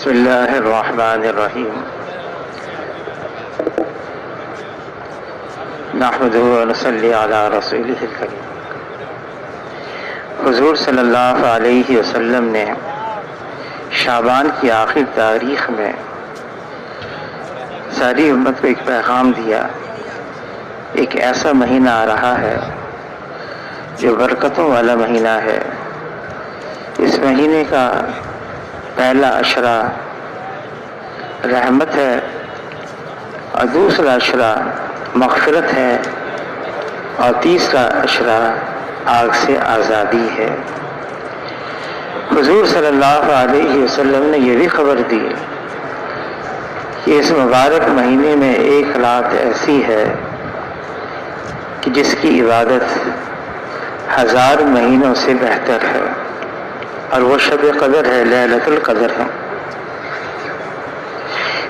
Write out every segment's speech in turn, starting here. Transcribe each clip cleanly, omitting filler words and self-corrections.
بسم اللہ الرحمن الرحیم نحمده ونصلی علی رسولہ الکریم۔ حضور صلی اللہ علیہ وسلم نے شعبان کی آخر تاریخ میں ساری امت کو ایک پیغام دیا، ایک ایسا مہینہ آ رہا ہے جو برکتوں والا مہینہ ہے۔ اس مہینے کا پہلا عشرہ رحمت ہے اور دوسرا عشرہ مغفرت ہے اور تیسرا عشرہ آگ سے آزادی ہے۔ حضور صلی اللہ علیہ وسلم نے یہ بھی خبر دی کہ اس مبارک مہینے میں ایک رات ایسی ہے کہ جس کی عبادت 1000 مہینوں سے بہتر ہے، اور وہ شب قدر ہے، لیلۃ القدر ہے۔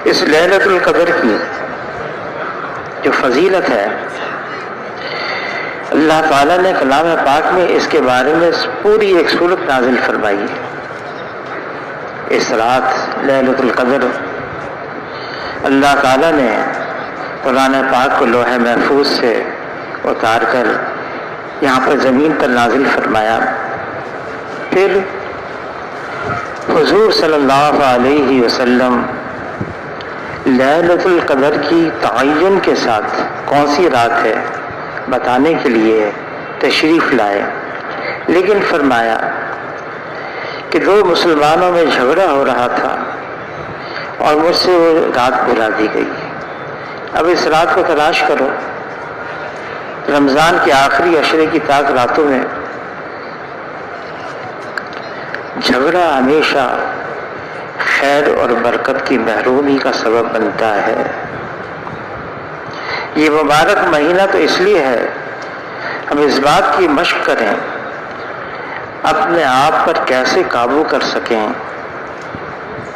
اس لیلۃ القدر کی جو فضیلت ہے، اللہ تعالیٰ نے کلام پاک میں اس کے بارے میں پوری ایک سورت نازل فرمائی ہے۔ اس رات لیلۃ القدر اللہ تعالیٰ نے قرآن پاک کو لوح محفوظ سے اتار کر یہاں پر زمین پر نازل فرمایا۔ پھر حضور صلی اللہ علیہ وسلم لیلۃ القدر کی تعین کے ساتھ کون سی رات ہے بتانے کے لیے تشریف لائے، لیکن فرمایا کہ 2 مسلمانوں میں جھگڑا ہو رہا تھا اور مجھ سے وہ رات بلا دی گئی۔ اب اس رات کو تلاش کرو۔ رمضان کے آخری عشرے کی تاک راتوں میں جھگڑا ہمیشہ خیر اور برکت کی محرومی کا سبب بنتا ہے۔ یہ مبارک مہینہ تو اس لیے ہے ہم اس بات کی مشق کریں اپنے آپ پر کیسے قابو کر سکیں،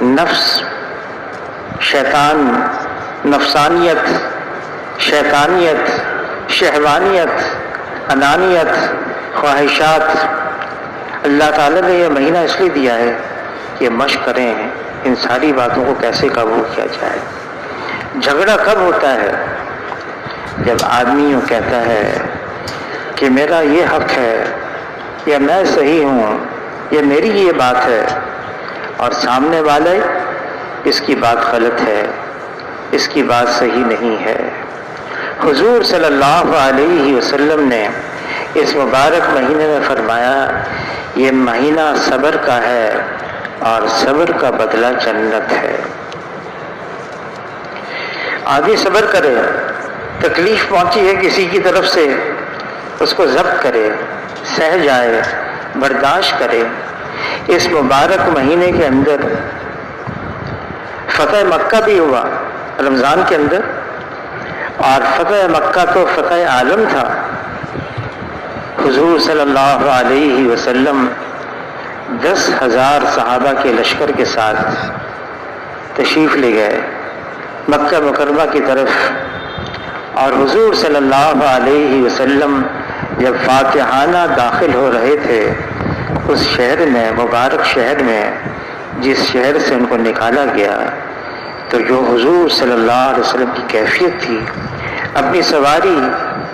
نفس، شیطان، نفسانیت، شیطانیت، شہوانیت، انانیت، خواہشات۔ اللہ تعالیٰ نے یہ مہینہ اس لیے دیا ہے کہ مشق کریں ان ساری باتوں کو کیسے قابو کیا جائے۔ جھگڑا کب ہوتا ہے؟ جب آدمی یوں کہتا ہے کہ میرا یہ حق ہے، یا میں صحیح ہوں، یا میری یہ بات ہے، اور سامنے والے اس کی بات غلط ہے، اس کی بات صحیح نہیں ہے۔ حضور صلی اللہ علیہ وسلم نے اس مبارک مہینے میں فرمایا یہ مہینہ صبر کا ہے اور صبر کا بدلہ جنت ہے۔ آدمی صبر کرے، تکلیف پہنچی ہے کسی کی طرف سے، اس کو ضبط کرے، سہ جائے، برداشت کرے۔ اس مبارک مہینے کے اندر فتح مکہ بھی ہوا رمضان کے اندر، اور فتح مکہ تو فتح عالم تھا۔ حضور صلی اللہ علیہ وسلم 10,000 صحابہ کے لشکر کے ساتھ تشریف لے گئے مکہ مکرمہ کی طرف، اور حضور صلی اللہ علیہ وسلم جب فاتحانہ داخل ہو رہے تھے اس شہر میں، مبارک شہر میں، جس شہر سے ان کو نکالا گیا، تو جو حضور صلی اللہ علیہ وسلم کی کیفیت تھی، اپنی سواری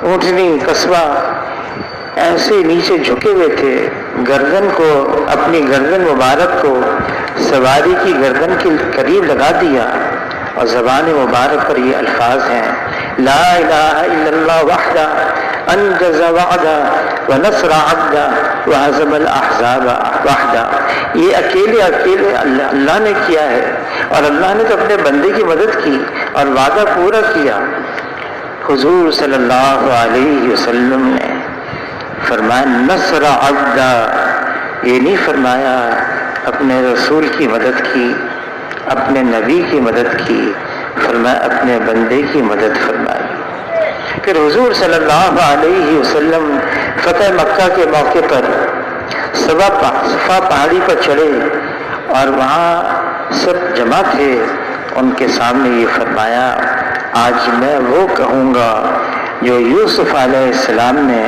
اونٹنی قصبہ ایسے نیچے جھکے ہوئے تھے، گردن کو، اپنی گردن مبارک کو سواری کی گردن کے قریب لگا دیا، اور زبان مبارک پر یہ الفاظ ہیں، لا الہ الا اللہ وحدہ انجز وعدہ ونصر عبدہ وہزم الاحزاب وحدہ۔ یہ اکیلے اللہ نے کیا ہے، اور اللہ نے تو اپنے بندے کی مدد کی اور وعدہ پورا کیا۔ حضور صلی اللہ علیہ وسلم نے فرمایا نصر عبدہ، یہ نہیں فرمایا اپنے رسول کی مدد کی، اپنے نبی کی مدد کی، فرمایا اپنے بندے کی مدد فرمائی۔ پھر حضور صلی اللہ علیہ وسلم فتح مکہ کے موقع پر صفا پہاڑی پر چڑھے، اور وہاں سب جمع تھے، ان کے سامنے یہ فرمایا آج میں وہ کہوں گا جو یوسف علیہ السلام نے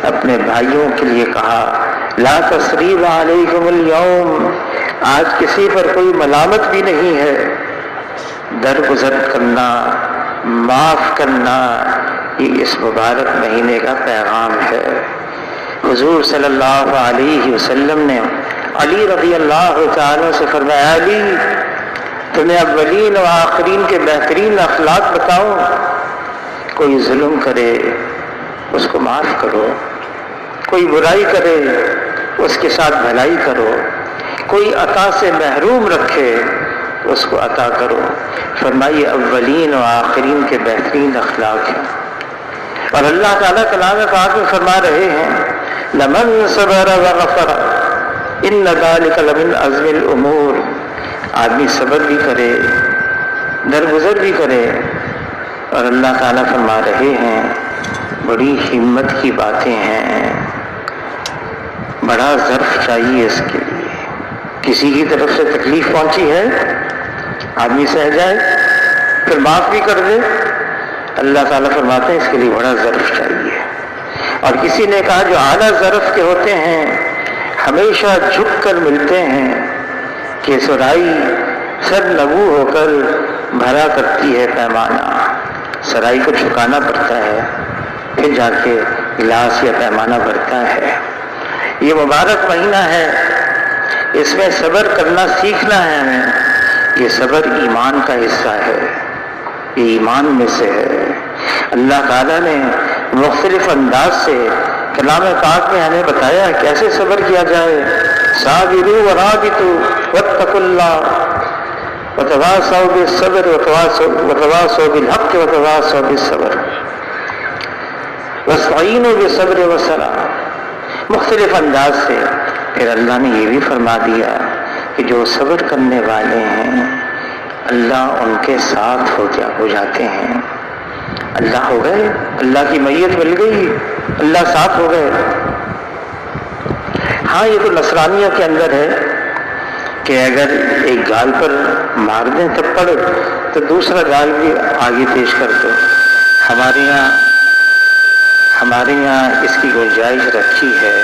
اپنے بھائیوں کے لیے کہا، لا تثریب علیکم اليوم، آج کسی پر کوئی ملامت بھی نہیں ہے. درگزر کرنا، معاف کرنا، یہ اس مبارک مہینے کا پیغام ہے. حضور صلی اللہ علیہ وسلم نے علی رضی اللہ تعالیٰ سے فرمایا، علی تمہیں اولین و آخرین کے بہترین اخلاق بتاؤں؟ کوئی ظلم کرے اس کو معاف کرو، کوئی برائی کرے اس کے ساتھ بھلائی کرو، کوئی عطا سے محروم رکھے اس کو عطا کرو. فرمائیے اولین و آخرین کے بہترین اخلاق ہیں. اور اللہ تعالیٰ کلام پاک میں فرما رہے ہیں، لمن صبر وغفر ان ذلک لمن عزم الامور. آدمی صبر بھی کرے، درگزر بھی کرے، اور اللہ تعالیٰ فرما رہے ہیں بڑی ہمت کی باتیں ہیں، بڑا ظرف چاہیے اس کے لیے. کسی کی طرف سے تکلیف پہنچی ہے، آدمی سہ جائے پھر معاف بھی کر دے. اللہ تعالیٰ فرماتے ہیں اس کے لیے بڑا ظرف چاہیے. اور کسی نے کہا جو اعلیٰ ظرف کے ہوتے ہیں ہمیشہ جھک کر ملتے ہیں کہ سرائی سر نبو ہو کر بھرا کرتی ہے پیمانہ. سرائی کو جھکانا پڑتا ہے پھر جا کے گلاس یا پیمانہ بھرتا ہے. یہ مبارک مہینہ ہے، اس میں صبر کرنا سیکھنا ہے ہمیں. یہ صبر ایمان کا حصہ ہے، یہ ایمان میں سے ہے. اللہ تعالیٰ نے مختلف انداز سے کلام پاک میں ہمیں بتایا کیسے صبر کیا جائے. صابروا ورابطوا واتقوا اللہ وتواصوا بالصبر وتواصوا بالحق وتواصوا بالصبر واستعینوا بالصبر والصلاۃ. مختلف انداز سے پھر اللہ نے یہ بھی فرما دیا کہ جو صبر کرنے والے ہیں اللہ ان کے ساتھ ہو جاتے ہیں. اللہ ہو گئے، اللہ کی معیت مل گئی، اللہ ساتھ ہو گئے. ہاں یہ تو نصرانیہ کے اندر ہے کہ اگر ایک گال پر مار دیں تھپڑ تو دوسرا گال بھی آگے پیش کر دو. ہمارے یہاں اس کی گنجائش رکھی ہے.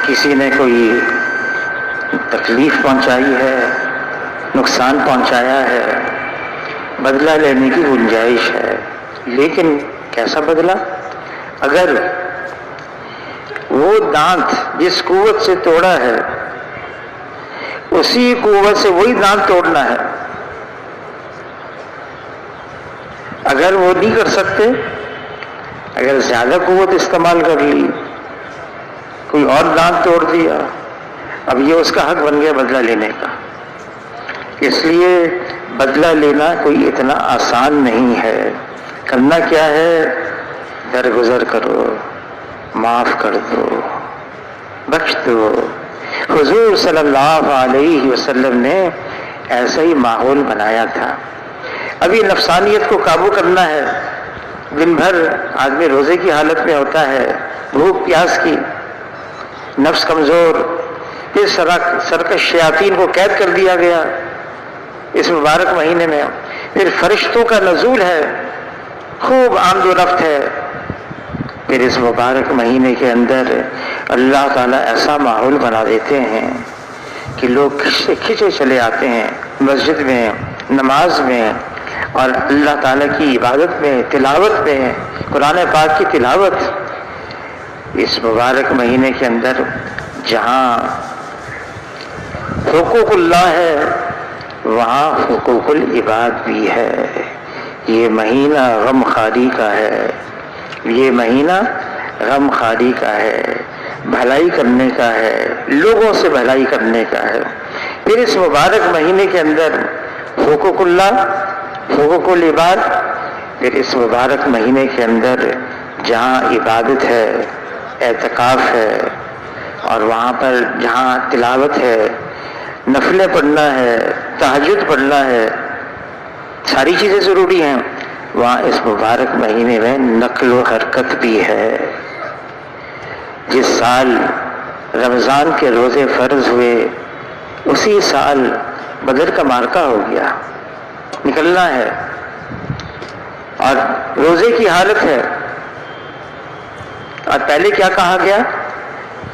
کسی نے کوئی تکلیف پہنچائی ہے، نقصان پہنچایا ہے، بدلہ لینے کی گنجائش ہے. لیکن کیسا بدلہ؟ اگر وہ دانت جس قوت سے توڑا ہے اسی قوت سے وہی دانت توڑنا ہے. اگر وہ نہیں کر سکتے، اگر زیادہ قوت استعمال کر لی، کوئی اور دانت توڑ دیا، اب یہ اس کا حق بن گیا بدلہ لینے کا. اس لیے بدلہ لینا کوئی اتنا آسان نہیں ہے. کرنا کیا ہے؟ درگزر کرو، معاف کر دو، بخش دو. حضور صلی اللہ علیہ وسلم نے ایسا ہی ماحول بنایا تھا. ابھی نفسانیت کو قابو کرنا ہے. دن بھر آدمی روزے کی حالت میں ہوتا ہے، بھوک پیاس کی، نفس کمزور. پھر سرکش شیاطین کو قید کر دیا گیا اس مبارک مہینے میں. پھر فرشتوں کا نزول ہے، خوب آمد و رفت ہے. پھر اس مبارک مہینے کے اندر اللہ تعالیٰ ایسا ماحول بنا دیتے ہیں کہ لوگ کھچے چلے آتے ہیں مسجد میں، نماز میں، اور اللہ تعالیٰ کی عبادت میں، تلاوت میں، قرآن پاک کی تلاوت. اس مبارک مہینے کے اندر جہاں حقوق اللہ ہے وہاں حقوق العباد بھی ہے. یہ مہینہ غم خاری کا ہے، یہ مہینہ غم خاری کا ہے، بھلائی کرنے کا ہے، لوگوں سے بھلائی کرنے کا ہے. پھر اس مبارک مہینے کے اندر حقوق اللہ، حقوق العباد. پھر اس مبارک مہینے کے اندر جہاں عبادت ہے، اعتکاف ہے، اور وہاں پر جہاں تلاوت ہے، نفلیں پڑھنا ہے، تہجد پڑھنا ہے، ساری چیزیں ضروری ہیں، وہاں اس مبارک مہینے میں نقل و حرکت بھی ہے. جس سال رمضان کے روزے فرض ہوئے اسی سال بدر کا معرکہ ہو گیا، نکلنا ہے اور روزے کی حالت ہے. اور پہلے کیا کہا گیا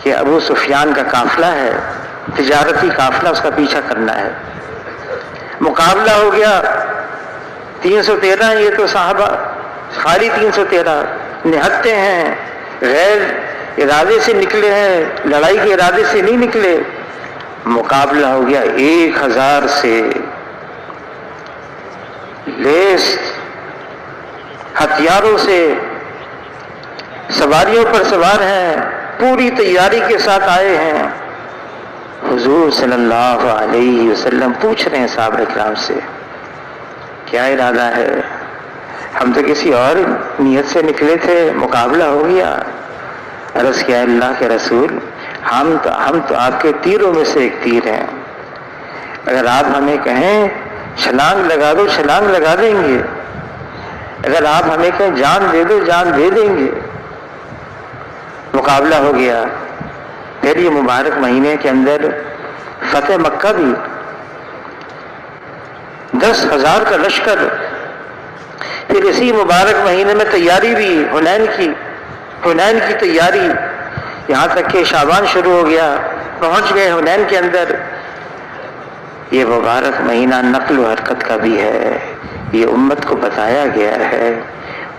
کہ ابو سفیان کا قافلہ ہے، تجارتی قافلہ اس کا پیچھا کرنا ہے. مقابلہ ہو گیا 313. یہ تو صحابہ خالی 313 نہتے ہیں، غیر ارادے سے نکلے ہیں، لڑائی کے ارادے سے نہیں نکلے. مقابلہ ہو گیا 1000 سے، لیس ہتھیاروں سے، سواریوں پر سوار ہیں، پوری تیاری کے ساتھ آئے ہیں. حضور صلی اللہ علیہ وسلم پوچھ رہے ہیں صحابہ کرام سے کیا ارادہ ہے؟ ہم تو کسی اور نیت سے نکلے تھے، مقابلہ ہو گیا. عرض کیا اللہ کے رسول، ہم تو آپ کے تیروں میں سے ایک تیر ہیں. اگر آپ ہمیں کہیں چھلانگ لگا دو، چھلانگ لگا دیں گے. اگر آپ ہمیں کہیں جان دے دو، جان دے دیں گے. مقابلہ ہو گیا. پھر یہ مبارک مہینے کے اندر فتح مکہ بھی، 10,000 کا لشکر. پھر اسی مبارک مہینے میں تیاری بھی حنین کی تیاری، یہاں تک کہ شعبان شروع ہو گیا، پہنچ گئے حنین کے اندر. یہ مبارک مہینہ نقل و حرکت کا بھی ہے. یہ امت کو بتایا گیا ہے،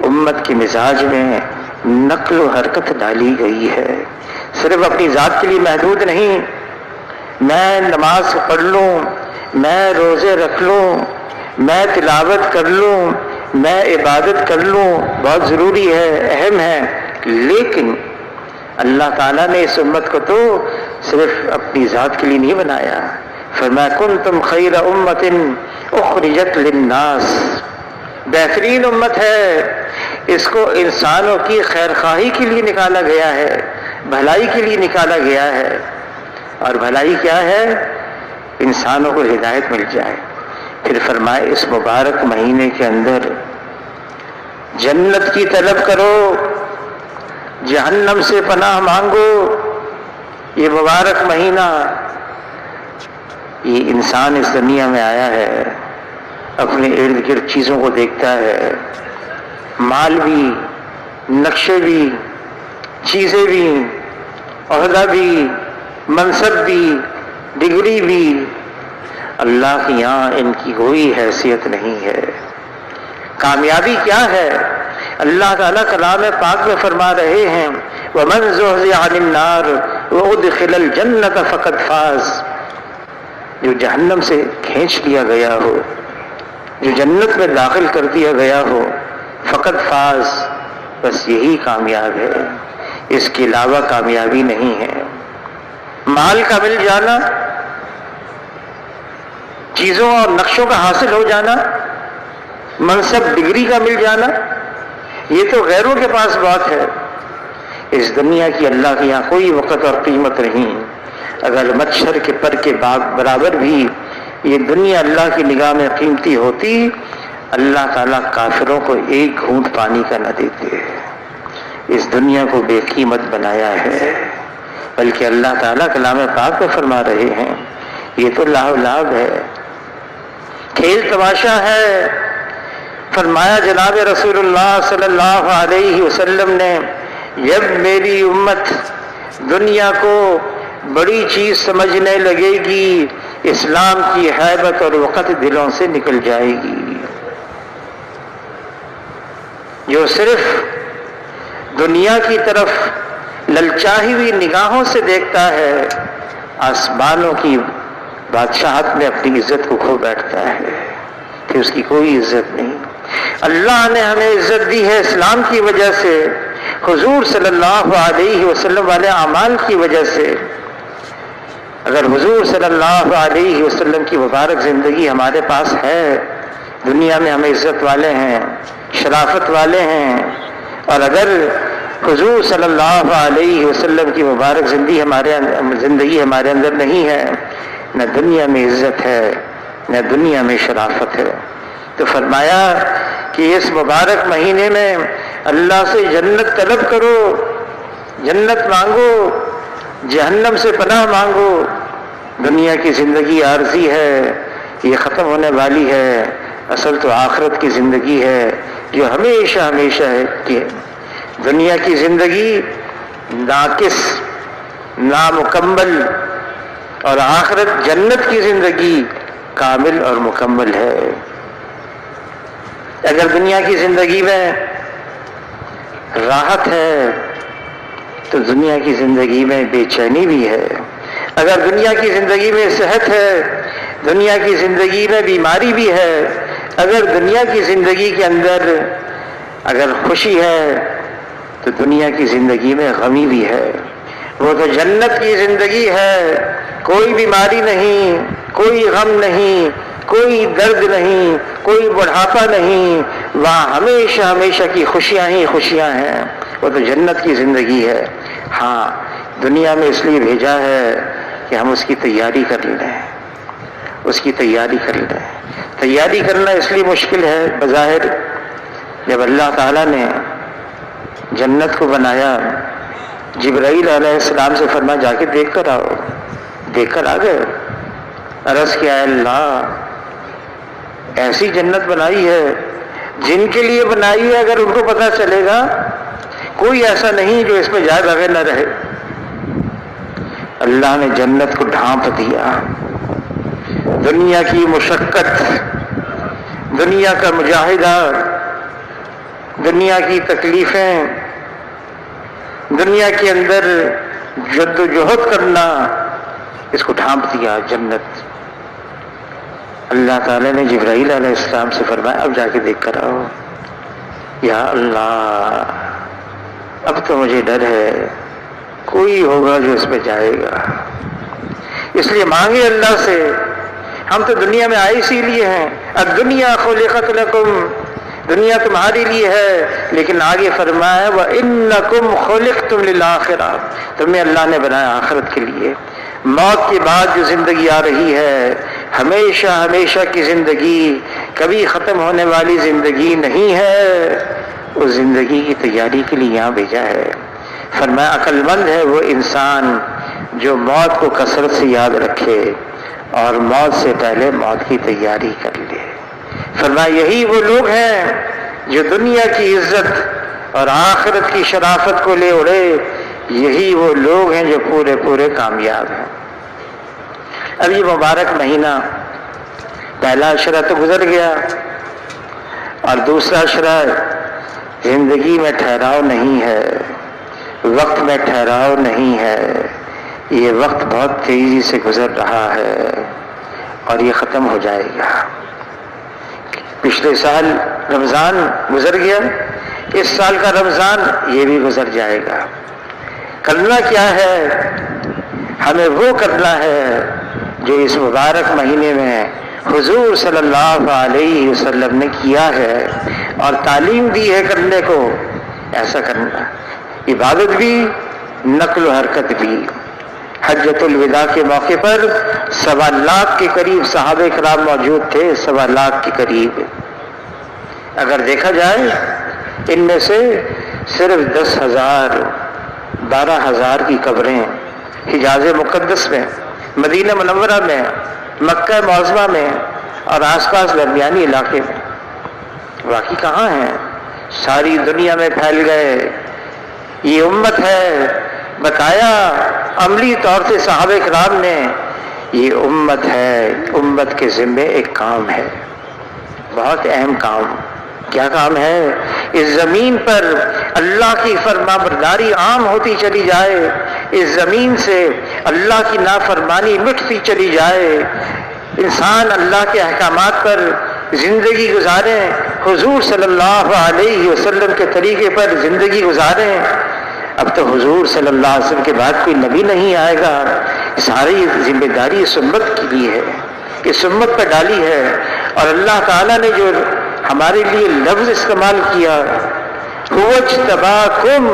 امت کے مزاج میں نقل و حرکت ڈالی گئی ہے. صرف اپنی ذات کے لیے محدود نہیں. میں نماز پڑھ لوں، میں روزے رکھ لوں، میں تلاوت کر لوں، میں عبادت کر لوں، بہت ضروری ہے، اہم ہے. لیکن اللہ تعالیٰ نے اس امت کو تو صرف اپنی ذات کے لیے نہیں بنایا. فرمایا کنتم خیر امت اخرجت للناس، بہترین امت ہے. اس کو انسانوں کی خیر خواہی کے لیے نکالا گیا ہے، بھلائی کے لیے نکالا گیا ہے. اور بھلائی کیا ہے؟ انسانوں کو ہدایت مل جائے. پھر فرمائے اس مبارک مہینے کے اندر جنت کی طلب کرو، جہنم سے پناہ مانگو. یہ مبارک مہینہ، یہ انسان اس دنیا میں آیا ہے، اپنے ارد گرد چیزوں کو دیکھتا ہے، مال بھی، نقشے بھی، چیزیں بھی، عہدہ بھی، منصب بھی، ڈگری بھی. اللہ کے یہاں ان کی کوئی حیثیت نہیں ہے. کامیابی کیا ہے؟ اللہ تعالیٰ کلام پاک میں فرما رہے ہیں وَمَنْ زُحْزِحَ عَنِ النَّارِ وَأُدْخِلَ الْجَنَّةَ فَقَدْ فَازَ. جو جہنم سے کھینچ لیا گیا ہو، جو جنت میں داخل کر دیا گیا ہو، فقط فاز، بس یہی کامیاب ہے، اس کے علاوہ کامیابی نہیں ہے. مال کا مل جانا، چیزوں اور نقشوں کا حاصل ہو جانا، منصب ڈگری کا مل جانا، یہ تو غیروں کے پاس بات ہے. اس دنیا کی اللہ کے یہاں کوئی وقت اور قیمت نہیں. اگر مچھر کے پر کے برابر بھی یہ دنیا اللہ کی نگاہ میں قیمتی ہوتی، اللہ تعالیٰ کافروں کو ایک گھونٹ پانی کا نہ دیتے. اس دنیا کو بے قیمت بنایا ہے. بلکہ اللہ تعالیٰ کلام پاک میں فرما رہے ہیں یہ تو لاو لعب ہے، کھیل تماشا ہے. فرمایا جناب رسول اللہ صلی اللہ علیہ وسلم نے جب میری امت دنیا کو بڑی چیز سمجھنے لگے گی، اسلام کی ہیبت اور وقت دلوں سے نکل جائے گی. جو صرف دنیا کی طرف للچائی ہوئی نگاہوں سے دیکھتا ہے، آسمانوں کی بادشاہت میں اپنی عزت کو کھو بیٹھتا ہے، پھر اس کی کوئی عزت نہیں. اللہ نے ہمیں عزت دی ہے اسلام کی وجہ سے، حضور صلی اللہ علیہ وسلم والے اعمال کی وجہ سے. اگر حضور صلی اللہ علیہ وسلم کی مبارک زندگی ہمارے پاس ہے، دنیا میں ہم عزت والے ہیں، شرافت والے ہیں. اور اگر حضور صلی اللہ علیہ وسلم کی مبارک زندگی ہمارے اندر نہیں ہے، نہ دنیا میں عزت ہے، نہ دنیا میں شرافت ہے. تو فرمایا کہ اس مبارک مہینے میں اللہ سے جنت طلب کرو، جنت مانگو، جہنم سے پناہ مانگو. دنیا کی زندگی عارضی ہے، یہ ختم ہونے والی ہے. اصل تو آخرت کی زندگی ہے جو ہمیشہ ہمیشہ ہے. کہ دنیا کی زندگی ناقص، نامکمل، اور آخرت جنت کی زندگی کامل اور مکمل ہے۔ اگر دنیا کی زندگی میں راحت ہے تو دنیا کی زندگی میں بے چینی بھی ہے، اگر دنیا کی زندگی میں صحت ہے، دنیا کی زندگی میں بیماری بھی ہے، اگر دنیا کی زندگی کے اندر اگر خوشی ہے تو دنیا کی زندگی میں غمی بھی ہے۔ وہ تو جنت کی زندگی ہے، کوئی بیماری نہیں، کوئی غم نہیں، کوئی درد نہیں، کوئی بڑھاپا نہیں، وہاں ہمیشہ ہمیشہ کی خوشیاں ہی خوشیاں ہیں۔ وہ تو جنت کی زندگی ہے۔ ہاں، دنیا میں اس لیے بھیجا ہے کہ ہم اس کی تیاری کر لیں، اس کی تیاری کر لیں۔ تیاری کرنا اس لیے مشکل ہے بظاہر، جب اللہ تعالیٰ نے جنت کو بنایا، جبرائیل علیہ السلام سے فرمایا جا کے دیکھ کر آؤ، دیکھ کر آ گئے۔ عرض کیا، اللہ ایسی جنت بنائی ہے، جن کے لیے بنائی ہے اگر ان کو پتہ چلے گا کوئی ایسا نہیں جو اس میں جائے بغیر نہ رہے۔ اللہ نے جنت کو ڈھانپ دیا، دنیا کی مشقت، دنیا کا مجاہدہ، دنیا کی تکلیفیں، دنیا کے اندر جد و جہد کرنا، اس کو ڈھانپ دیا جنت۔ اللہ تعالیٰ نے جبرائیل علیہ السلام سے فرمایا اب جا کے دیکھ کر آؤ۔ یا اللہ، اب تو مجھے ڈر ہے کوئی ہوگا جو اس میں جائے گا، اس لیے مانگے اللہ سے۔ ہم تو دنیا میں آئے اسی لیے ہیں، الدنیا خلقت لکم، دنیا تمہاری لیے ہے، لیکن آگے فرمایا وَإِنَّكُمْ خُلِقْتُمْ لِلْآخِرَةِ، تمہیں اللہ نے بنایا آخرت کے لیے۔ موت کے بعد جو زندگی آ رہی ہے، ہمیشہ ہمیشہ کی زندگی، کبھی ختم ہونے والی زندگی نہیں ہے، اس زندگی کی تیاری کے لیے یہاں بھیجا ہے۔ فرمایا عقل مند ہے وہ انسان جو موت کو کثرت سے یاد رکھے اور موت سے پہلے موت کی تیاری کر لے۔ فرمایا یہی وہ لوگ ہیں جو دنیا کی عزت اور آخرت کی شرافت کو لے اڑے، یہی وہ لوگ ہیں جو پورے پورے کامیاب ہیں۔ اب یہ مبارک مہینہ پہلا عشرہ تو گزر گیا، اور دوسرا عشرہ زندگی میں ٹھہراؤ نہیں ہے، وقت میں ٹھہراؤ نہیں ہے، یہ وقت بہت تیزی سے گزر رہا ہے اور یہ ختم ہو جائے گا۔ پچھلے سال رمضان گزر گیا، اس سال کا رمضان یہ بھی گزر جائے گا۔ کرنا کیا ہے؟ ہمیں وہ کرنا ہے جو اس مبارک مہینے میں حضور صلی اللہ علیہ وسلم نے کیا ہے اور تعلیم دی ہے کرنے کو، ایسا کرنا۔ عبادت بھی، نقل و حرکت بھی۔ حجۃ الوداع کے موقع پر 1.25 لاکھ کے قریب صحابہ کرام موجود تھے، 1.25 لاکھ کے قریب۔ اگر دیکھا جائے ان میں سے صرف 10,000 12,000 کی قبریں حجاز مقدس میں، مدینہ منورہ میں، مکہ معظمہ میں اور آس پاس درمیانی علاقے میں۔ باقی کہاں ہیں؟ ساری دنیا میں پھیل گئے۔ یہ امت ہے، بتایا عملی طور سے صحابہ کرام نے، یہ امت ہے، امت کے ذمے ایک کام ہے، بہت اہم کام۔ کیا کام ہے؟ اس زمین پر اللہ کی فرما برداری عام ہوتی چلی جائے، اس زمین سے اللہ کی نافرمانی مٹتی چلی جائے، انسان اللہ کے احکامات پر زندگی گزاریں، حضور صلی اللہ علیہ وسلم کے طریقے پر زندگی گزاریں۔ اب تو حضور صلی اللہ علیہ وسلم کے بعد کوئی نبی نہیں آئے گا، ساری ذمہ داری اس امت کے لیے ہے، اس امت پر ڈالی ہے۔ اور اللہ تعالیٰ نے جو ہمارے لیے لفظ استعمال کیا، هو اجتباکم،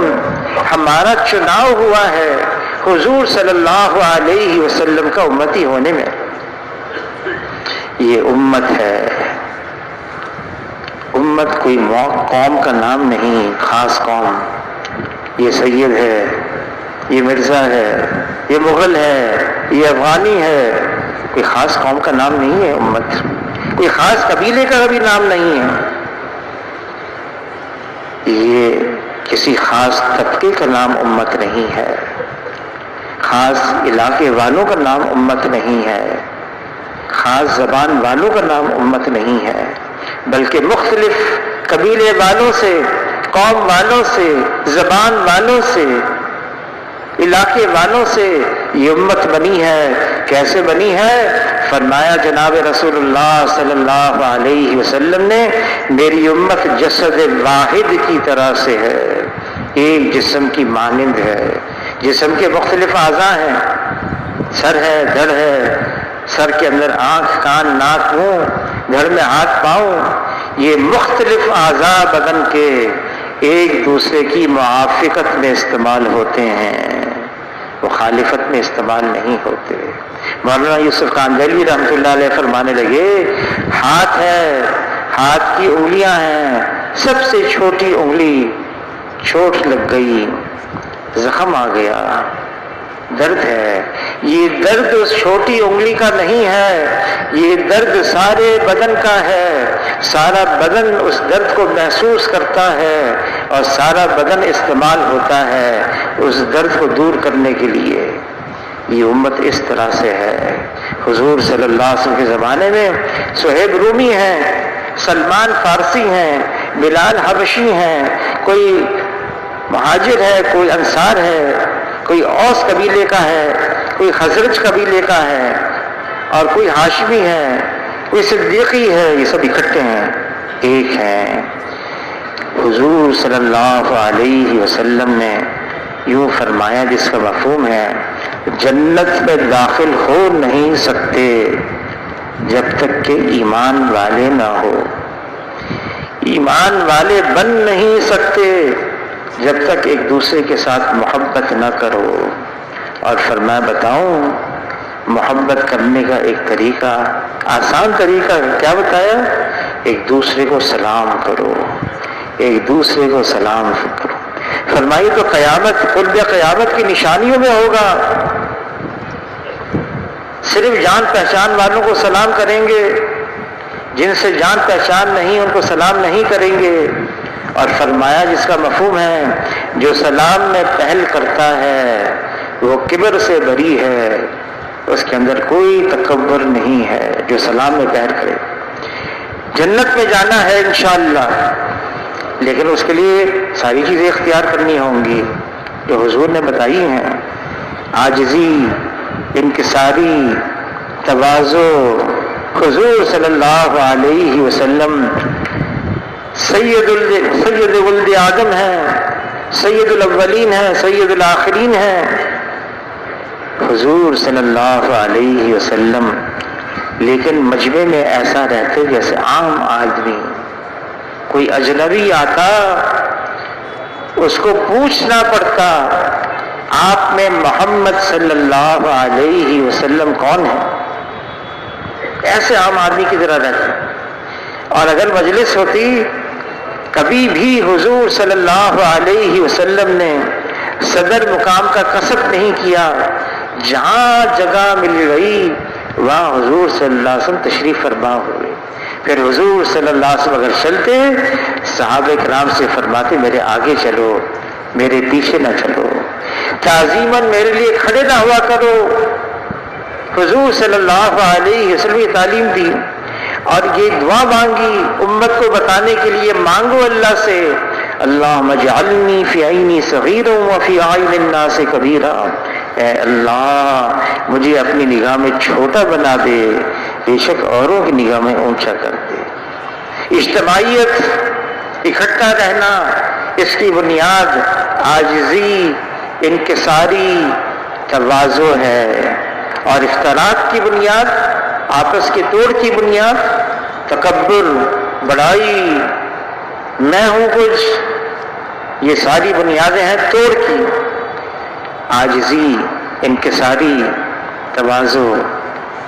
ہمارا چناؤ ہوا ہے حضور صلی اللہ علیہ وسلم کا امتی ہونے میں۔ یہ امت ہے، امت کوئی قوم کا نام نہیں، خاص قوم۔ یہ سید ہے، یہ مرزا ہے، یہ مغل ہے، یہ افغانی ہے، کوئی خاص قوم کا نام نہیں ہے امت، کوئی خاص قبیلے کا بھی نام نہیں ہے، یہ کسی خاص طبقے کا نام امت نہیں ہے۔ خاص علاقے والوں کا نام امت نہیں ہے، خاص زبان والوں کا نام امت نہیں ہے، بلکہ مختلف قبیلے والوں سے، قوم والوں سے، زبان والوں سے، علاقے والوں سے یہ امت بنی ہے۔ کیسے بنی ہے؟ فرمایا جناب رسول اللہ صلی اللہ علیہ وسلم نے، میری امت جسد واحد کی طرح سے ہے، ایک جسم کی مانند ہے۔ جسم کے مختلف اعضاء ہیں، سر ہے، دھڑ ہے، سر کے اندر آنکھ، کان، ناک، منہ، دھڑ میں ہاتھ، پاؤں، یہ مختلف اعضاء بدن کے ایک دوسرے کی موافقت میں استعمال ہوتے ہیں، مخالفت میں استعمال نہیں ہوتے۔ مولانا یوسف خان دہلوی رحمۃ اللہ علیہ فرمانے لگے، ہاتھ ہے، ہاتھ کی انگلیاں ہیں، سب سے چھوٹی انگلی چوٹ لگ گئی، زخم آ گیا، درد ہے۔ یہ درد اس چھوٹی انگلی کا نہیں ہے، یہ درد سارے بدن کا ہے، سارا بدن اس درد کو محسوس کرتا ہے اور سارا بدن استعمال ہوتا ہے اس درد کو دور کرنے کے لیے۔ یہ امت اس طرح سے ہے۔ حضور صلی اللہ علیہ وسلم کے زمانے میں صہیب رومی ہیں، سلمان فارسی ہیں، بلال حبشی ہیں، کوئی مہاجر ہے، کوئی انصار ہے، کوئی اوس قبیلے کا ہے، کوئی خزرج قبیلے کا ہے، اور کوئی ہاشمی ہے، کوئی صدیقی ہے، یہ سب اکٹھے ہیں، ایک ہیں۔ حضور صلی اللہ علیہ وسلم نے یوں فرمایا، جس کا مفہوم ہے، جنت میں داخل ہو نہیں سکتے جب تک کہ ایمان والے نہ ہو، ایمان والے بن نہیں سکتے جب تک ایک دوسرے کے ساتھ محبت نہ کرو۔ اور فرمایا بتاؤں محبت کرنے کا ایک طریقہ، آسان طریقہ کیا بتایا؟ ایک دوسرے کو سلام کرو، ایک دوسرے کو سلام کرو۔ فرمائی تو قیامت، قرب قیامت کی نشانیوں میں ہوگا، صرف جان پہچان والوں کو سلام کریں گے، جن سے جان پہچان نہیں ان کو سلام نہیں کریں گے۔ اور فرمایا جس کا مفہوم ہے، جو سلام میں پہل کرتا ہے وہ کبر سے بری ہے، اس کے اندر کوئی تکبر نہیں ہے، جو سلام میں پہل کرے۔ جنت میں جانا ہے انشاءاللہ، لیکن اس کے لیے ساری چیزیں اختیار کرنی ہوں گی جو حضور نے بتائی ہیں، عاجزی، انکساری، تواضع۔ حضور صلی اللہ علیہ وسلم سید ولد آدم ہیں، سید الاولین ہیں، سید الآخرین ہیں۔ حضور صلی اللہ علیہ وسلم لیکن مجمع میں ایسا رہتے جیسے عام آدمی، کوئی اجنبی آتا اس کو پوچھنا پڑتا آپ میں محمد صلی اللہ علیہ وسلم کون ہے، ایسے عام آدمی کی طرح رہتے۔ اور اگر مجلس ہوتی، کبھی بھی حضور صلی اللہ علیہ وسلم نے صدر مقام کا کسب نہیں کیا، جہاں جگہ مل گئی وہاں حضور صلی اللہ علیہ وسلم تشریف فرما ہوئے۔ پھر حضور صلی اللہ علیہ وسلم اگر چلتے، صحابہ کرام سے فرماتے میرے آگے چلو، میرے پیچھے نہ چلو، تعظیماً میرے لیے کھڑے نہ ہوا کرو۔ حضور صلی اللہ علیہ وسلم کی تعلیم دی اور یہ دعا مانگی امت کو بتانے کے لیے، مانگو اللہ سے، اللہم اجعلنی فی عینی صغیرا وفی اعین الناس کبیرا، اے اللہ مجھے اپنی نگاہ میں چھوٹا بنا دے، بے شک اوروں کی نگاہ میں اونچا کر دے۔ اجتماعیت، اکٹھا رہنا، اس کی بنیاد عاجزی، انکساری، تواضع ہے، اور اختلاط کی بنیاد، آپس کے توڑ کی بنیاد تکبر، بڑائی، میں ہوں کچھ، یہ ساری بنیادیں ہیں توڑ کی۔ عاجزی، انکساری، تواضع،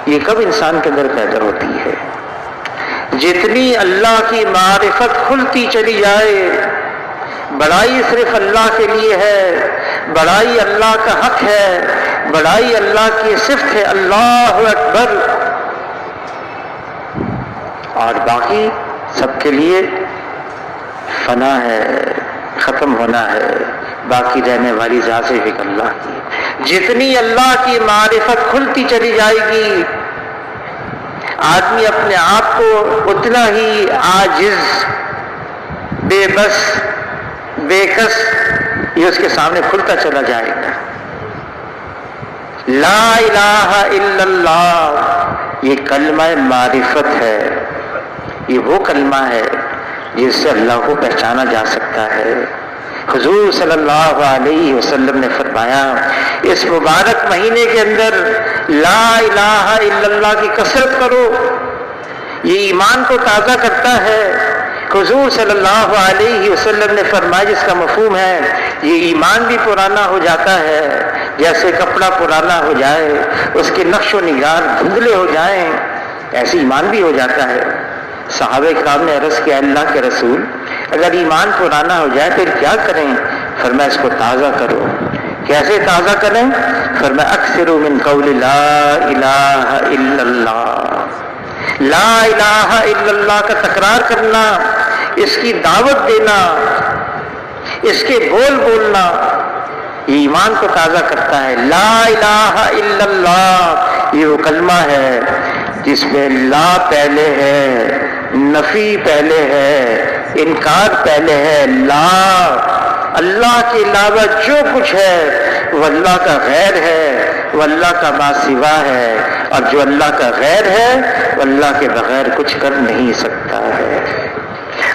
یہ کب انسان کے اندر پیدا ہوتی ہے؟ جتنی اللہ کی معرفت کھلتی چلی جائے، بڑائی صرف اللہ کے لیے ہے، بڑائی اللہ کا حق ہے، بڑائی اللہ کی صفت ہے، اللہ اکبر، اور باقی سب کے لیے فنا ہے، ختم ہونا ہے، باقی رہنے والی ذات صرف ایک اللہ کی۔ جتنی اللہ کی معرفت کھلتی چلی جائے گی آدمی اپنے آپ کو اتنا ہی عاجز، بے بس، بے کس یہ اس کے سامنے کھلتا چلا جائے گا۔ لا الہ الا اللہ یہ کلمہ معرفت ہے، یہ وہ کلمہ ہے جس سے اللہ کو پہچانا جا سکتا ہے۔ حضور صلی اللہ علیہ وسلم نے فرمایا اس مبارک مہینے کے اندر لا الہ الا اللہ کی کثرت کرو، یہ ایمان کو تازہ کرتا ہے۔ حضور صلی اللہ علیہ وسلم نے فرمایا جس کا مفہوم ہے یہ ایمان بھی پرانا ہو جاتا ہے، جیسے کپڑا پرانا ہو جائے، اس کے نقش و نگار دھندلے ہو جائیں، ایسے ایمان بھی ہو جاتا ہے۔ صحابہ کرام نے عرض کیا اللہ کے رسول اگر ایمان پرانا ہو جائے پھر کیا کریں؟ فرمایا اس کو تازہ کرو۔ کیسے تازہ کریں؟ فرمایا اکثروا من قول لا الہ الا اللہ، لا الہ الا اللہ کا تکرار کرنا، اس کی دعوت دینا، اس کے بول بولنا، یہ ایمان کو تازہ کرتا ہے۔ لا الہ الا اللہ یہ وہ کلمہ ہے جس میں لا پہلے ہے، نفی پہلے ہے، انکار پہلے ہے۔ لا اللہ کے علاوہ جو کچھ ہے وہ اللہ کا غیر ہے، وہ اللہ کا ما سوا ہے، اور جو اللہ کا غیر ہے وہ اللہ کے بغیر کچھ کر نہیں سکتا ہے۔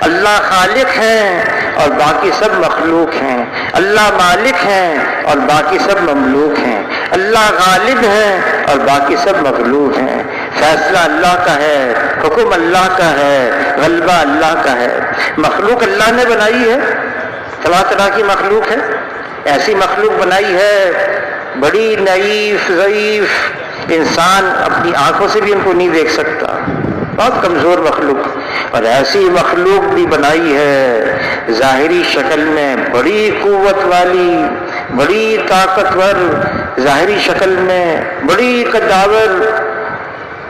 اللہ خالق ہیں اور باقی سب مخلوق ہیں، اللہ مالک ہیں اور باقی سب مملوک ہیں، اللہ غالب ہیں اور باقی سب مغلوب ہیں۔ فیصلہ اللہ کا ہے، حکم اللہ کا ہے، غلبہ اللہ کا ہے۔ مخلوق اللہ نے بنائی ہے، طرح طرح کی مخلوق ہے، ایسی مخلوق بنائی ہے بڑی نحیف ضعیف، انسان اپنی آنکھوں سے بھی ان کو نہیں دیکھ سکتا، بہت کمزور مخلوق، اور ایسی مخلوق بھی بنائی ہے ظاہری شکل میں بڑی قوت والی، بڑی طاقتور، ظاہری شکل میں بڑی قداور۔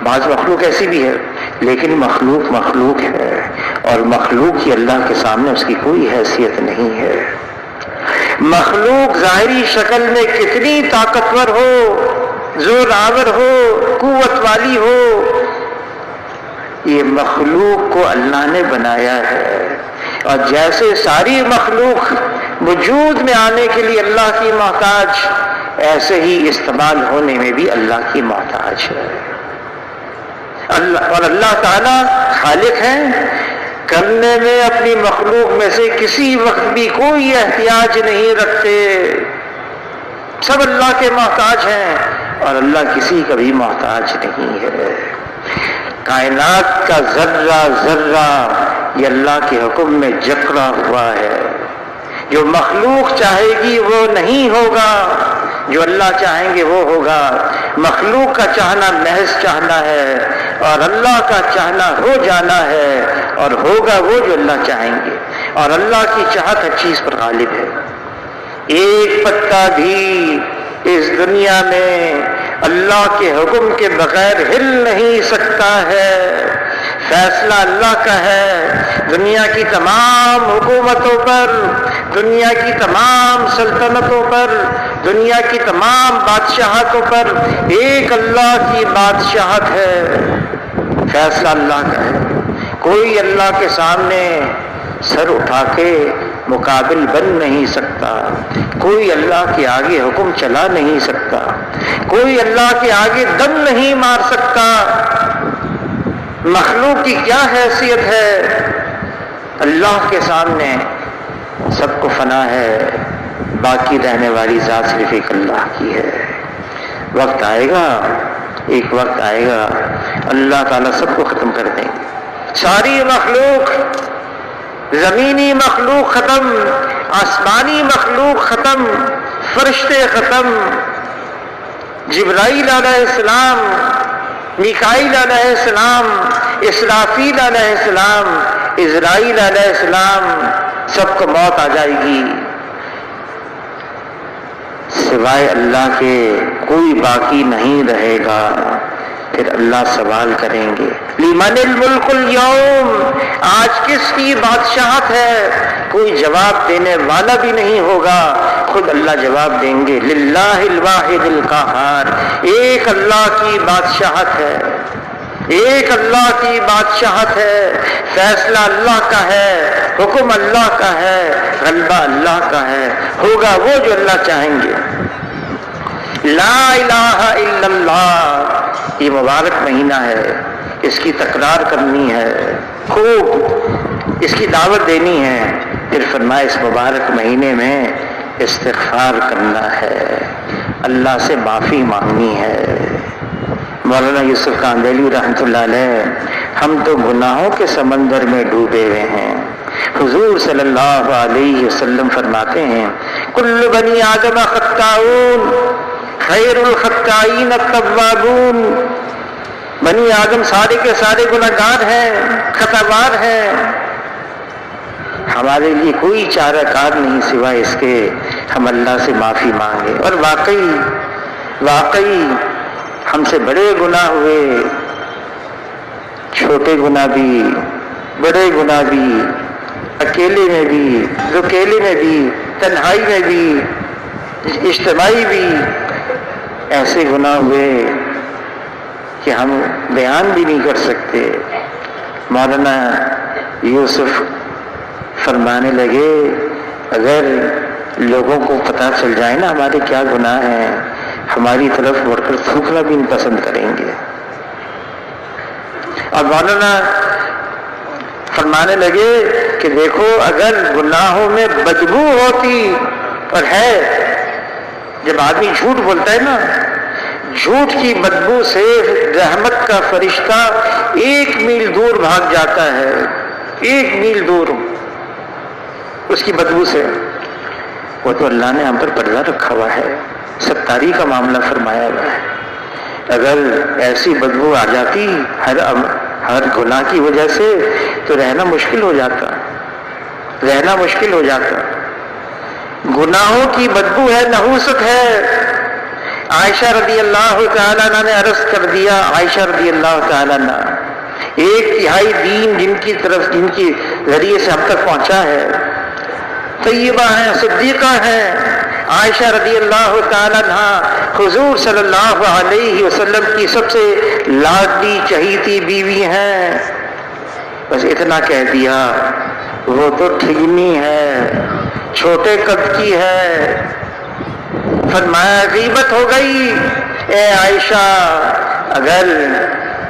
بعض مخلوق ایسی بھی ہے لیکن مخلوق مخلوق ہے، اور مخلوق کی اللہ کے سامنے اس کی کوئی حیثیت نہیں ہے۔ مخلوق ظاہری شکل میں کتنی طاقتور ہو، زور آور ہو، قوت والی ہو، یہ مخلوق کو اللہ نے بنایا ہے، اور جیسے ساری مخلوق وجود میں آنے کے لیے اللہ کی محتاج، ایسے ہی استعمال ہونے میں بھی اللہ کی محتاج ہے۔ اور اللہ تعالیٰ خالق ہیں، کرنے میں اپنی مخلوق میں سے کسی وقت بھی کوئی احتیاج نہیں رکھتے، سب اللہ کے محتاج ہیں اور اللہ کسی کا بھی محتاج نہیں ہے۔ کائنات کا ذرہ ذرہ یہ اللہ کے حکم میں جکڑا ہوا ہے، جو مخلوق چاہے گی وہ نہیں ہوگا، جو اللہ چاہیں گے وہ ہوگا۔ مخلوق کا چاہنا محض چاہنا ہے اور اللہ کا چاہنا ہو جانا ہے، اور ہوگا وہ جو اللہ چاہیں گے، اور اللہ کی چاہت ہر چیز پر غالب ہے۔ ایک پتا بھی اس دنیا میں اللہ کے حکم کے بغیر ہل نہیں سکتا ہے، فیصلہ اللہ کا ہے۔ دنیا کی تمام حکومتوں پر، دنیا کی تمام سلطنتوں پر، دنیا کی تمام بادشاہتوں پر ایک اللہ کی بادشاہت ہے، فیصلہ اللہ کا ہے۔ کوئی اللہ کے سامنے سر اٹھا کے مقابل بن نہیں سکتا، کوئی اللہ کے آگے حکم چلا نہیں سکتا، کوئی اللہ کے آگے دم نہیں مار سکتا۔ مخلوق کی کیا حیثیت ہے؟ اللہ کے سامنے سب کو فنا ہے، باقی رہنے والی ذات صرف ایک اللہ کی ہے۔ وقت آئے گا، ایک وقت آئے گا اللہ تعالیٰ سب کو ختم کر دیں گے، ساری مخلوق، زمینی مخلوق ختم، آسمانی مخلوق ختم، فرشتے ختم، جبرائیل علیہ السلام، میکائیل علیہ السلام، اسرافیل علیہ السلام، عزرائیل علیہ السلام، سب کو موت آ جائے گی، سوائے اللہ کے کوئی باقی نہیں رہے گا۔ پھر اللہ سوال کریں گے لمن الملک اليوم، آج کس کی بادشاہت ہے؟ کوئی جواب دینے والا بھی نہیں ہوگا، خود اللہ جواب دیں گے للہ الواحد القہار، ایک اللہ کی بادشاہت ہے، ایک اللہ کی بادشاہت ہے، فیصلہ اللہ کا ہے، حکم اللہ کا ہے، غلبہ اللہ کا ہے، ہوگا وہ جو اللہ چاہیں گے۔ لا الہ الا اللہ، یہ مبارک مہینہ ہے، اس کی تکرار کرنی ہے، خوب اس کی دعوت دینی ہے۔ پھر فرمایا اس مبارک مہینے میں استغفار کرنا ہے، اللہ سے معافی مانگنی ہے۔ مولانا یوسف قاندیلی رحمۃ اللہ علیہ، ہم تو گناہوں کے سمندر میں ڈوبے ہوئے ہیں۔ حضور صلی اللہ علیہ وسلم فرماتے ہیں کل بنی آدم خطاؤون خیر الخطائین التوابون، بنی آدم سارے کے سارے گناہگار ہیں، خطاوار ہیں، ہمارے لیے کوئی چارہ کار نہیں سوائے اس کے ہم اللہ سے معافی مانگے۔ اور واقعی ہم سے بڑے گناہ ہوئے، چھوٹے گناہ بھی، بڑے گناہ بھی، اکیلے میں بھی، اکیلے میں بھی، تنہائی میں بھی، اجتماعی بھی، ایسے گناہ ہوئے کہ ہم بیان بھی نہیں کر سکتے۔ مولانا یوسف فرمانے لگے اگر لوگوں کو پتہ چل جائے نا ہمارے کیا گناہ ہیں، ہماری طرف مڑ کر تھوکنا بھی نہیں پسند کریں گے۔ اور مولانا فرمانے لگے کہ دیکھو اگر گناہوں میں بدبو ہوتی، اور ہے، جب آدمی جھوٹ بولتا ہے نا، جھوٹ کی بدبو سے رحمت کا فرشتہ 1 میل دور بھاگ جاتا ہے، 1 میل دور اس کی بدبو سے۔ وہ تو اللہ نے ہم پر پردہ رکھا ہوا ہے، ستاری کا معاملہ فرمایا ہوا ہے۔ اگر ایسی بدبو آ جاتی ہر گناہ کی وجہ سے تو رہنا مشکل ہو جاتا، رہنا مشکل ہو جاتا۔ گناہوں کی بدبو ہے، نحوست ہے۔ عائشہ رضی اللہ تعالیٰ عنہ نے عرض کر دیا، عائشہ رضی اللہ تعالیٰ عنہ 1/3 دین جن کی ذریعے سے ہم تک پہنچا ہے، طیبہ ہیں، صدیقہ ہیں، عائشہ رضی اللہ تعالیٰ عنہ حضور صلی اللہ علیہ وسلم کی سب سے لاڈلی چہیتی بیوی ہیں۔ بس اتنا کہہ دیا وہ تو ٹھگنی ہے، چھوٹے قد کی ہے۔ فرمایا غیبت ہو گئی، اے عائشہ اگر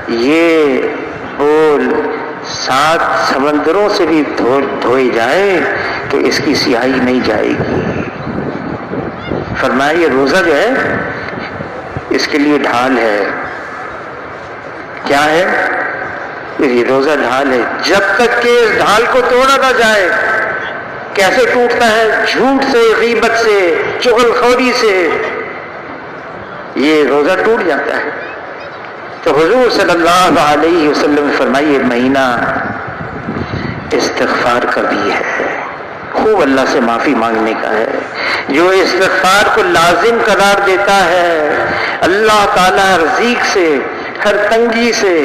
یہ بول 7 سمندروں سے بھی دھوئے جائے تو اس کی سیاہی نہیں جائے گی۔ فرمایا یہ روزہ جو ہے اس کے لیے ڈھال ہے۔ کیا ہے؟ یہ روزہ ڈھال ہے، جب تک کہ اس ڈھال کو توڑا نہ جائے۔ کیسے ٹوٹتا ہے؟ جھوٹ سے، غیبت سے، چغل خوری سے یہ روزہ ٹوٹ جاتا ہے۔ تو حضور صلی اللہ علیہ وسلم نے فرمایا یہ مہینہ استغفار کا بھی ہے، خوب اللہ سے معافی مانگنے کا ہے۔ جو استغفار کو لازم قرار دیتا ہے، اللہ تعالیٰ ہر ضیق سے، ہر تنگی سے،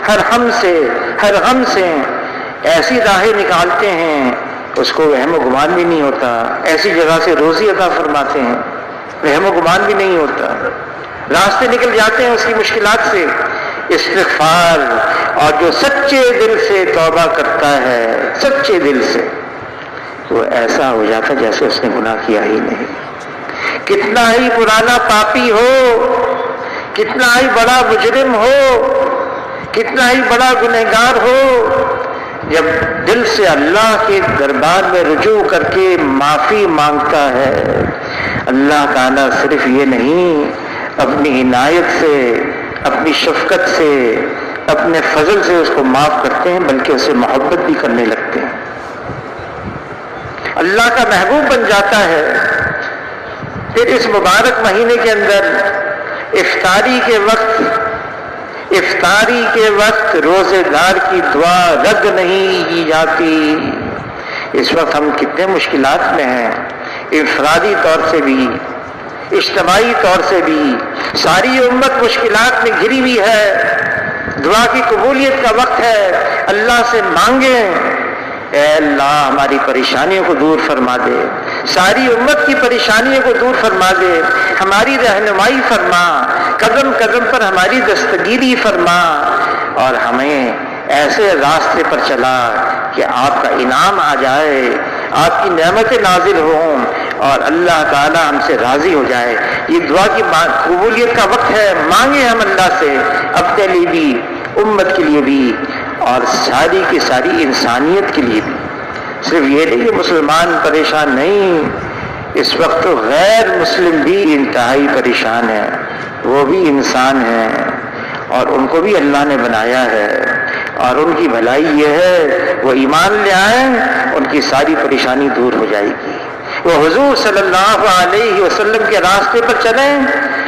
ہر ہم سے، ہر غم سے ایسی راہیں نکالتے ہیں اس کو وہم و گمان بھی نہیں ہوتا، ایسی جگہ سے روزی عطا فرماتے ہیں، وہم و گمان بھی نہیں ہوتا، راستے نکل جاتے ہیں اس کی مشکلات سے۔ استغفار، اور جو سچے دل سے توبہ کرتا ہے، سچے دل سے، وہ ایسا ہو جاتا جیسے اس نے گناہ کیا ہی نہیں۔ کتنا ہی پرانا پاپی ہو، کتنا ہی بڑا مجرم ہو، کتنا ہی بڑا گنہگار ہو، جب دل سے اللہ کے دربار میں رجوع کر کے معافی مانگتا ہے، اللہ تعالیٰ صرف یہ نہیں اپنی عنایت سے، اپنی شفقت سے، اپنے فضل سے اس کو معاف کرتے ہیں بلکہ اسے محبت بھی کرنے لگتے ہیں، اللہ کا محبوب بن جاتا ہے۔ پھر اس مبارک مہینے کے اندر افطاری کے وقت روزے دار کی دعا رد نہیں کی جاتی۔ اس وقت ہم کتنے مشکلات میں ہیں، انفرادی طور سے بھی، اجتماعی طور سے بھی، ساری امت مشکلات میں گھری ہوئی ہے۔ دعا کی قبولیت کا وقت ہے، اللہ سے مانگیں، اے اللہ ہماری پریشانیوں کو دور فرما دے، ساری امت کی پریشانیوں کو دور فرما دے، ہماری رہنمائی فرما، قدم قدم پر ہماری دستگیری فرما، اور ہمیں ایسے راستے پر چلا کہ آپ کا انعام آ جائے، آپ کی نعمتیں نازل ہوں اور اللہ تعالی ہم سے راضی ہو جائے۔ یہ دعا کی قبولیت کا وقت ہے، مانگے ہم اللہ سے، اپنے لیے بھی، امت کے لیے بھی، اور ساری کی ساری انسانیت کے لیے بھی۔ صرف یہ نہیں کہ مسلمان پریشان نہیں، اس وقت تو غیر مسلم بھی انتہائی پریشان ہیں، وہ بھی انسان ہیں اور ان کو بھی اللہ نے بنایا ہے، اور ان کی بھلائی یہ ہے وہ ایمان لے آئیں، ان کی ساری پریشانی دور ہو جائے گی، وہ حضور صلی اللہ علیہ وسلم کے راستے پر چلیں،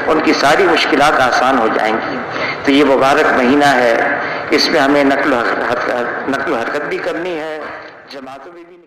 ان کی ساری مشکلات آسان ہو جائیں گی۔ تو یہ مبارک مہینہ ہے، اس میں ہمیں نقل و حرکت بھی کرنی ہے، جماعتوں میں بھی